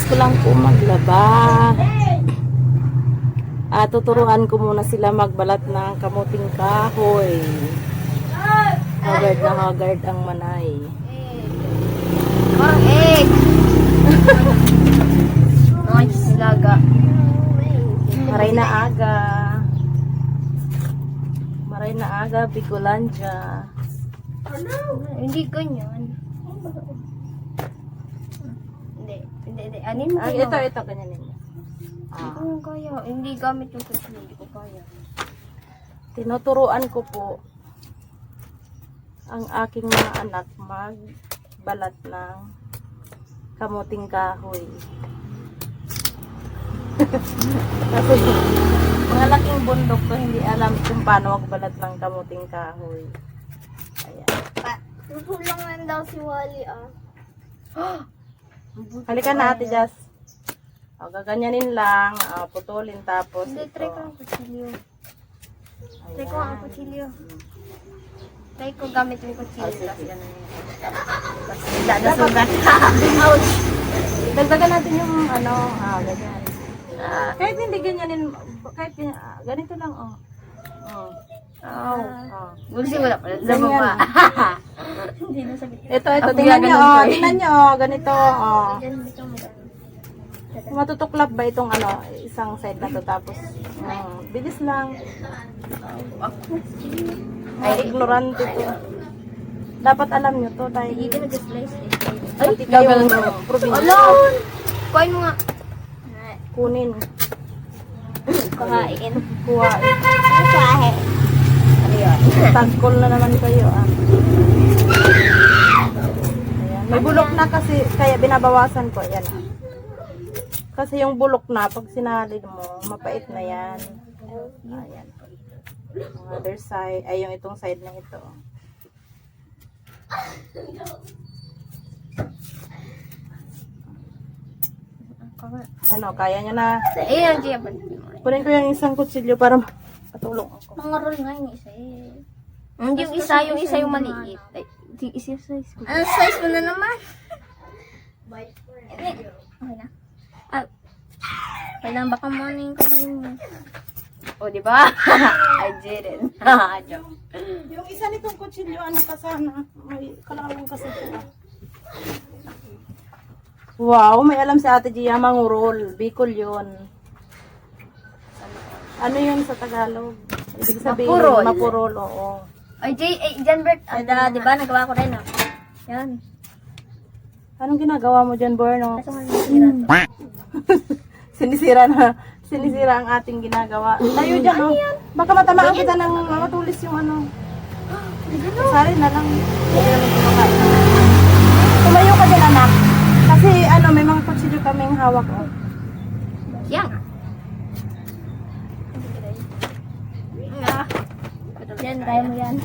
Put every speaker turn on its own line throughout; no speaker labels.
Kakatapos ko lang po maglaba. Tuturuan ko muna sila magbalat ng kamuting kahoy. Haggard na haggard ang manay.
Parang egg. Nice, laga.
Maray na aga. Maray na aga, Bicolandia.
Hindi ganyan. Hindi. Anin mo?
Ito, ganyan ninyo.
Hindi ko kaya. Hindi gamit yung kutsilyo. Hindi ko kaya.
Tinuturuan ko po ang aking mga anak magbalat ng kamuting kahoy. Kasi mga laking bundok ko hindi alam kung paano magbalat ng kamuting kahoy. Ayan.
Tutulong lang daw si Wally
Halika na Ate Jazz. Gaganyanin lang, putulin tapos
Hindi, try ko ang kutsilyo. Try ko ang kutsilyo. Try ko gamit yung kutsilyo. Tapos wala na sugat. Ouch!
Dagdagan natin yung ganyan. Kahit hindi ganyanin, kahit ganito lang,
Bulsi wala pala sa baba. Hindi na sakit.
Ito, tingnan nyo, ganito, Matutuklap ba itong isang side na to tapos bilis lang. Ay, ignorante to. Dapat alam nyo to tayo.
Hindi na nag-slice eh.
Ay, kayong probinsya.
Alon! Kuhain mo nga.
Kunin.
Kuhain.
Kuhain.
Kuhain. Ano yun?
Tagkol na naman kayo Ayan. May bulok na kasi kaya binabawasan ko. Ayan. Kasi yung bulok na pag sinalid mo, mapait na yan. Ayan. Yung other side, ay yung itong side na ito. Kaya nyo na.
Ayan, Gia.
Kunin ko yung isang kutsilyo para patulong ako.
Mga roll nga yung isa eh. Yung isa yung maliit. Ay, yung isa size ko. Ano size mo na naman? Okay na. Kailangan baka mo yung kamay mo. O, diba? I didn't. Joke.
Yung isa nitong kutsilyo, ka sana? May kalawang kasi ito. Wow, may alam si Ate Gia, mangurol. Bicol yun. Ano yun sa Tagalog? Ibig sabihin,
Mapurol.
mapurol, oo.
Ay, Janbert, diba? Nagawa ko rin, no? Yan.
Anong ginagawa mo dyan, Borno?
Kaso nga nasira to.
Sinisira ang ating ginagawa. Tayo dyan, oh. Baka matamaan kita ng matulis yung Sari na lang. Tumayo ka dyan, anak. Kasi may mga kutsilyo kaming hawak, oh.
Yan. Yan, kaya mo yan.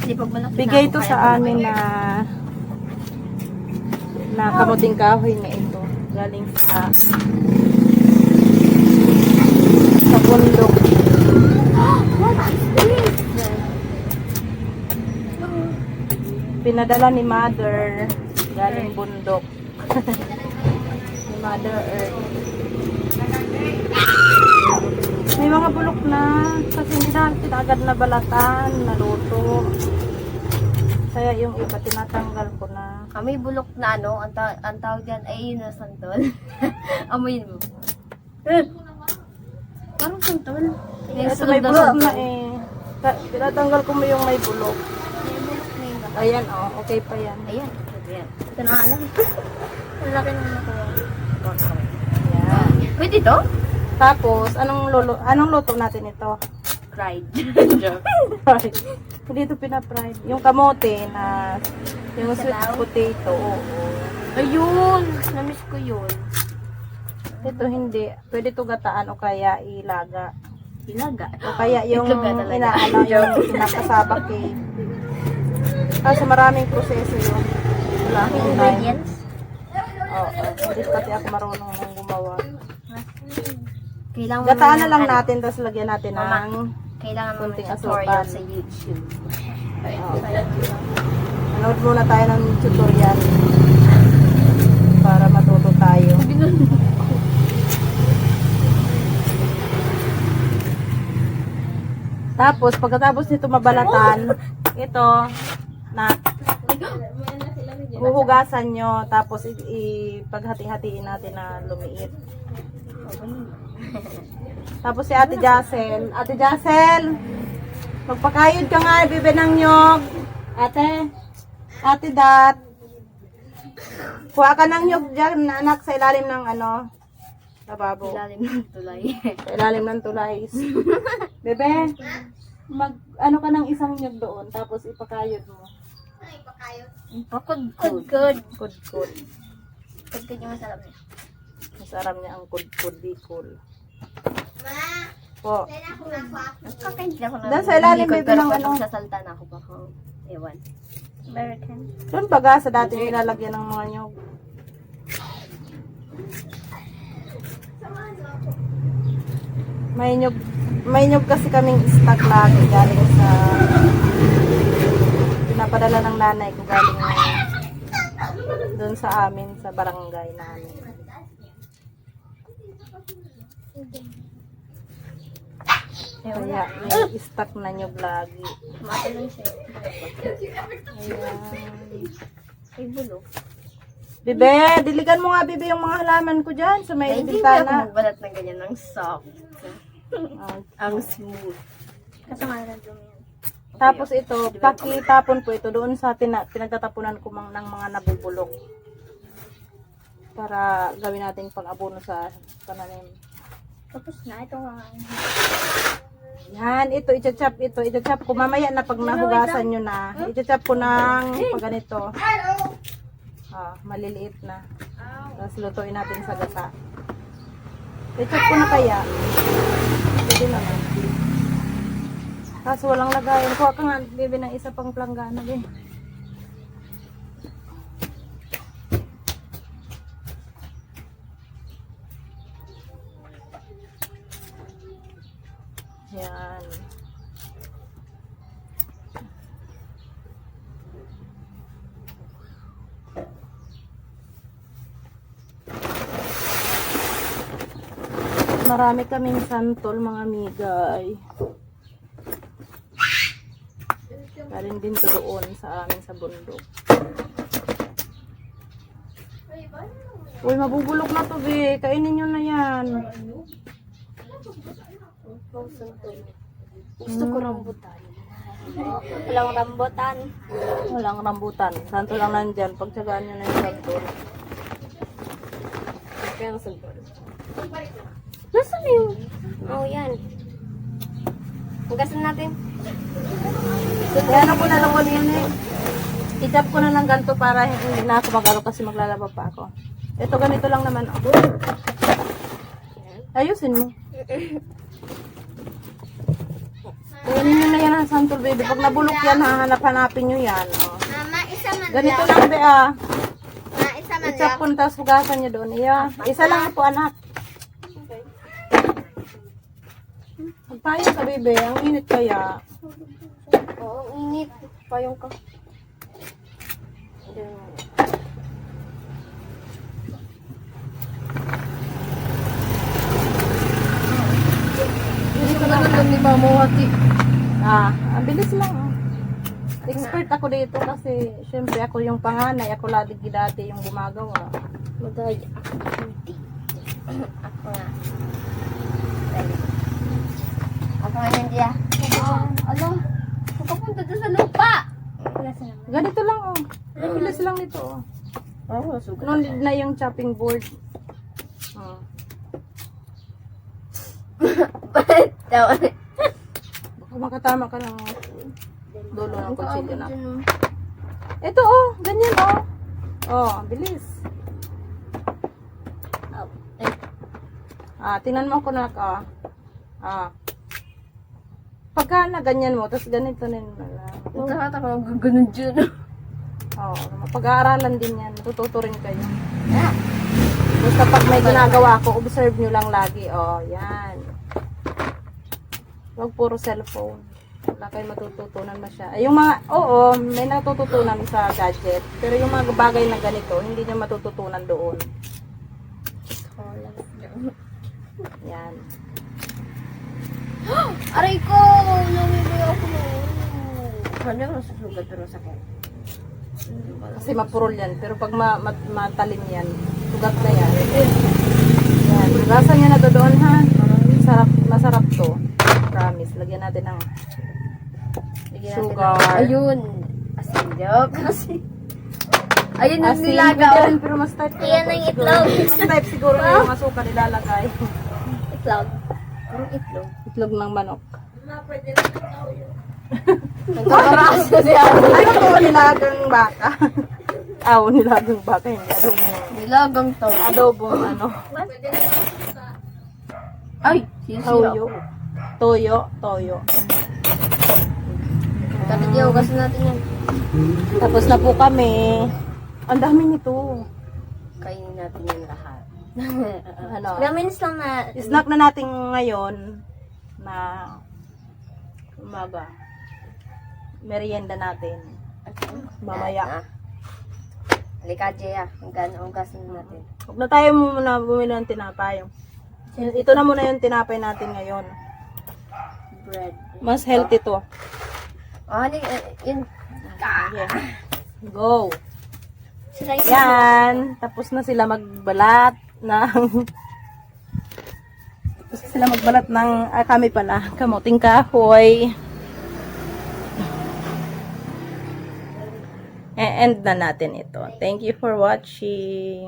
Hindi pag malaki
Bigay ito sa amin na kamuting kahoy na ito. Galing sa bundok. Pinadala ni Mother galing bundok. Ni Mother Earth. May mga bulok na kasi hindi na agad na balatan, naluto. Kaya yung iba tinatanggal ko na.
Kami bulok na ang tawag dyan ay yun na santol. Amoyin mo. Parang santol.
Ito may bulok na eh. Tinatanggal ko mo yung may bulok. Ayan okay pa yan.
Ayan. Ito na alam. Ang laki nang nakuha.
Ayan.
Pwede ito?
Tapos, anong luto natin ito?
Fried.
Fried. Hindi ito pina-fried. Yung kamote na yung sweet potato. Oo.
Ayun! Namiss ko yun.
Ito hindi. Pwede ito gataan o kaya ilaga.
Ilaga?
O kaya yung
Ilaga
yung pinakasabak cake. Kasi maraming proseso yun. Wala akong time.
Ingredients?
Oo. Hindi pati ako marunong gumawa.
Kailangan
Gataan na lang natin, tapos lagyan natin
Mama,
ng
kailangan mo
kunting
ng tutorial
asukal.
sa YouTube.
Nanood muna tayo ng tutorial para matuto tayo. Tapos, pagkatapos nito mabalatan, ito, na, huhugasan nyo, tapos paghati-hatiin natin na lumiit. Tapos si Ate Jacel, magpakayod ka nga, bibi ng nyog. Ate Dat, kuha ka ng nyog dyan, anak, sa ilalim ng ano, lababo.
Ilalim ng tulay.
Sa ilalim ng tulay. Bebe, ano ka ng isang nyog doon, tapos ipakayod mo.
Kudkod.
Kudkod.
Kudkod yung masarap niya.
Masarap niya ang kudkod bicol. Po.
Kakain ako na.
Doon sa ilalim,
Hindi ko,
baby,
pero
ng
pag
ano.
magsasalta na ako baka, ewan. American.
Doon baga sa dati nilalagyan ng mga nyog. May nyog kasi kaming stock lagi galing sa pinapadala ng nanay ko galing doon sa amin sa barangay namin. Kaya may stock na nyog lagi.
Matalon siya.
Ayan.
Ay, bulo.
Bibe, diligan mo nga bibe yung mga halaman ko dyan sa may
Ay, hindi ba ako
bintana.
magbalat ng ganyan ng soft?
Ah,
Ang smooth. Kasama na dumi yan.
Tapos ito, pakitapon po ito doon sa pinagtatapunan ko ng mga nabubulok. Para gawin natin pang-abono sa pananim.
Tapos na, ito nga.
Yan, ito, i-chop ko. Mamaya na pag nahugasan nyo na, i-chop ko ng pag ganito. Maliliit na. Tapos lutuin natin sa gata. I-chop ko na kaya. Pwede naman. Kaso walang lagayan. Kuha ka nga, bibi, ng isa pang planggana. Eh. Yan. Marami kaming santol, mga migay. Galing din to doon sa amin sa bundok. Uy, mabubulok na to, be. Kainin nyo na yan.
Gusto ko rambutan. Walang rambutan.
Walang rambutan. Santol lang nandyan. Pagtsagaan nyo na yung santol.
Kaya santol. Nasaan yun? Oh, yan. Hugasan natin.
Kaya ako na lang wala yan eh. I-chop ko na lang ganito para hindi na ako mag-aro kasi maglalaba pa ako. Ito ganito lang naman ako. Ayusin mo. Kainin nyo na yan ang santol, baby. Pag nabulok yan, hahanap-hanapin nyo yan. Oh.
Mama, isa man
Ganito lang, be, ah.
Ma, isa man
I-chop ko na, tapos hugasan nyo doon. Iya. Isa lang po, anak. Magpayo ka, baby. Ang init kaya.
Oo, init. Payong ka.
Hindi ko naman ni Mamuhati. Ang bilis lang. Oh. Expert ako dito kasi syempre ako yung panganay. Ako lagi dati yung gumagawa.
Magay. Hindi. Ako nga. Ako nga hindi ah. Alam. Pupunta doon sa lupa.
Ganito lang oh. Ang bilis lang nito oh.
Oh, sugat.
No need na yung chopping board. Oh. Baka makatama ka ng dulo ng kutsilyo na. Ito oh, ganyan oh. Oh, bilis. Tingnan mo ako na ka. Pagka na ganyan mo, tapos ganito na yun.
Nagkakata ko lang gano'n dyan.
Oo, pag-aaralan din yan. Matututo rin kayo. Basta pag may ginagawa ko, observe nyo lang lagi. Oh, yan. Huwag puro cellphone. Wala kayo matututunan masya. Yung mga, oo, may natututunan sa gadget. Pero yung mga bagay na ganito, hindi nyo matututunan doon. Yan.
Aray ko! Namimili ako na. Ano yung nasusugat pero sakit?
Kasi mapurol yan. Pero pag matalim yan, sugat na yan. Yan. Hugasan nyo na to doon ha. Masarap to. Promise. Lagyan natin ng sugar.
Ayun. Asin joke. Asin. Ayun ang
Asin.
nilaga.
Pwede rin, pero mas type.
Ayan ang itlog.
Mas type siguro na yung asukal nilalagay.
Itlog. Parang itlog.
Itlog ng manok.
Nagkakaraso siya.
Ano to? Nilagang baka. Nilagang baka. Hindi.
Nilagang to.
Adobong ano.
Ay! Sisiyo.
Toyo. Toyo.
Kapit yung ugasan natin yan.
Tapos na po kami. Ang dami nito.
Kainin natin yung lahat.
Ano?
Ilang minutes lang na.
Snack na natin ngayon na umaga. Merienda natin. Mamaya.
Halika, Jaya. Hanggang ugasan natin.
Huwag na tayo muna bumili ng tinapay. Ito na muna yung tinapay natin ngayon.
Bread.
Mas healthy to.
Yun.
Yeah. Go.
Sila yung
Yan. Tapos na sila magbalat ng tapos na sila magbalat ng kami pala. Kamuting kahoy. E-end na natin ito. Thank you for watching.